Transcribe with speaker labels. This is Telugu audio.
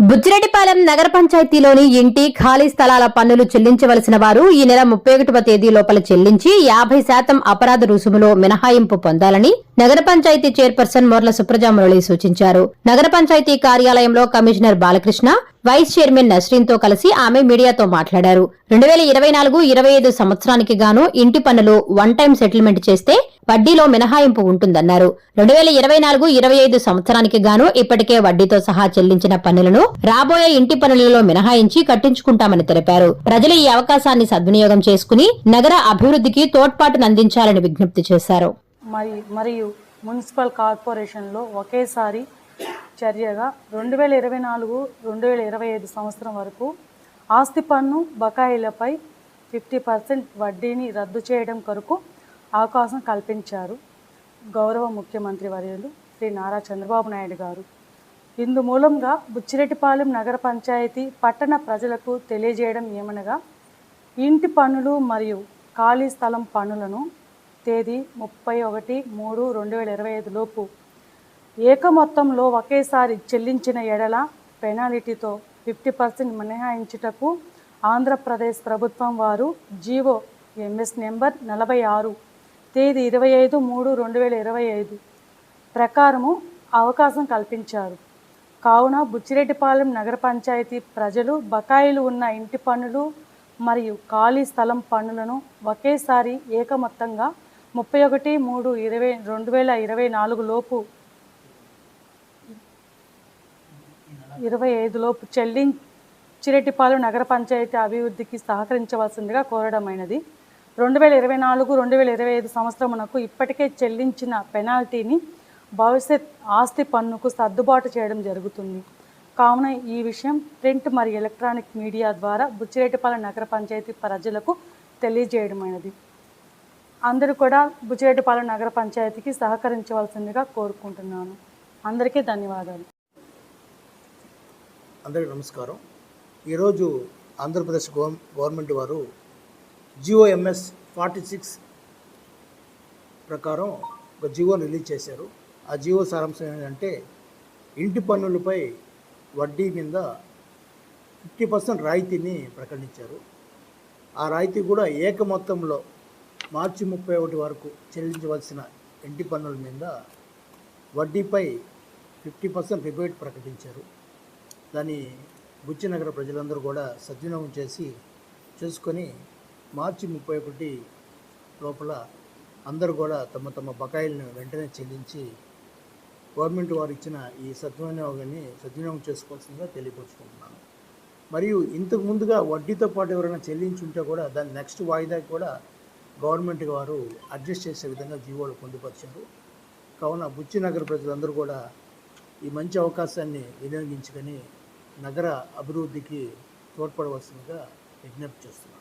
Speaker 1: బుచ్చిరెడ్డిపాలెం నగర పంచాయతీలోని ఇంటి ఖాళీ స్థలాల పన్నులు చెల్లించవలసిన వారు ఈ నెల 31వ తేదీ లోపల చెల్లించి 50% అపరాధ రుసుములో మినహాయింపు పొందాలని నగర పంచాయతీ చైర్పర్సన్ మోర్ల సుప్రజా మురళి సూచించారు. నగర పంచాయతీ కార్యాలయంలో commissioner Balakrishna, vice chairman Nasreen తో కలిసి ఆమె మీడియాతో మాట్లాడారు. 2024-25 సంవత్సరానికి గాను ఇంటి పన్నులు వన్ టైం సెటిల్మెంట్ చేస్తే వడ్డీలో మినహాయింపు ఉంటుందన్నారు. 2024-25 సంవత్సరానికి గాను ఇప్పటికే వడ్డీతో సహా చెల్లించిన పన్నులను రాబోయే ఇంటి పన్నులలో మినహాయించి కట్టించుకుంటామని తెలిపారు. ప్రజలు ఈ అవకాశాన్ని సద్వినియోగం చేసుకుని నగర అభివృద్ధికి తోడ్పాటునందించాలని విజ్ఞప్తి చేశారు.
Speaker 2: మరియు మున్సిపల్ కార్పొరేషన్లో ఒకేసారి చర్యగా 2024-2025 సంవత్సరం వరకు ఆస్తి పన్ను బకాయిలపై 50% వడ్డీని రద్దు చేయడం కొరకు అవకాశం కల్పించారు గౌరవ ముఖ్యమంత్రి వర్యులు శ్రీ నారా చంద్రబాబు నాయుడు గారు. ఇందు మూలంగా బుచ్చిరెడ్డిపాలెం నగర పంచాయతీ పట్టణ ప్రజలకు తెలియజేయడం ఏమనగా, ఇంటి పన్నులు మరియు ఖాళీ స్థలం పన్నులను తేదీ 31/3/2025 లోపు ఏక మొత్తంలో ఒకేసారి చెల్లించిన ఎడల పెనాల్టీతో 50% మినహాయించుటకు ఆంధ్రప్రదేశ్ ప్రభుత్వం వారు జీవో ఎంఎస్ నెంబర్ 46 తేదీ 25/3/2025 ప్రకారము అవకాశం కల్పించారు. కావున బుచ్చిరెడ్డిపాలెం నగర పంచాయతీ ప్రజలు బకాయిలు ఉన్న ఇంటి పన్నులు మరియు ఖాళీ స్థలం పన్నులను ఒకేసారి ఏకమొత్తంగా 31/3/2024 లోపు 25 లోపు బుచ్చిరెడ్డిపాలెం నగర పంచాయతీ అభివృద్ధికి సహకరించవలసిందిగా కోరడమైనది. 2024-2025 సంవత్సరమునకు ఇప్పటికే చెల్లించిన పెనాల్టీని భవిష్యత్ ఆస్తి పన్నుకు సర్దుబాటు చేయడం జరుగుతుంది. కావున ఈ విషయం ప్రింట్ మరియు ఎలక్ట్రానిక్ మీడియా ద్వారా బుచ్చిరెడ్డిపాలెం నగర పంచాయతీ ప్రజలకు తెలియజేయడమైనది. అందరూ కూడా బుచ్చిరెడ్డిపాలెం నగర పంచాయతీకి సహకరించవలసిందిగా కోరుకుంటున్నాను. అందరికీ ధన్యవాదాలు.
Speaker 3: అందరికీ నమస్కారం. ఈరోజు ఆంధ్రప్రదేశ్ గవర్నమెంట్ వారు జిఓఎంఎస్ 46 ప్రకారం ఒక జిఓని రిలీజ్ చేశారు. ఆ జిఓ సారాంశం ఏంటంటే, ఇంటి పన్నులపై వడ్డీ మీద 50% రాయితీని ప్రకటించారు. ఆ రాయితీ కూడా ఏక మొత్తంలో మార్చి 31 వరకు చెల్లించవలసిన ఇంటి పన్నుల మీద వడ్డీపై 50% రిబేట్ ప్రకటించారు. దాన్ని బుచ్చి నగర ప్రజలందరూ కూడా సద్వినియోగం చేసుకొని మార్చి 31 లోపల అందరూ కూడా తమ తమ బకాయిలను వెంటనే చెల్లించి గవర్నమెంట్ వారు ఇచ్చిన ఈ సద్వినియోగం చేసుకోవాల్సిందిగా తెలియపరుచుకుంటున్నాను. మరియు ఇంతకు ముందుగా వడ్డీతో పాటు ఎవరైనా చెల్లించుంటే కూడా దాని నెక్స్ట్ వాయిదాకి కూడా గవర్నమెంట్ వారు అడ్జస్ట్ చేసే విధంగా జీవోలు పొందుపరిచారు. కావున బుచ్చి నగర ప్రజలందరూ కూడా ఈ మంచి అవకాశాన్ని వినియోగించుకొని నగర అభివృద్ధికి తోడ్పడవలసిందిగా విజ్ఞప్తి చేస్తున్నాను.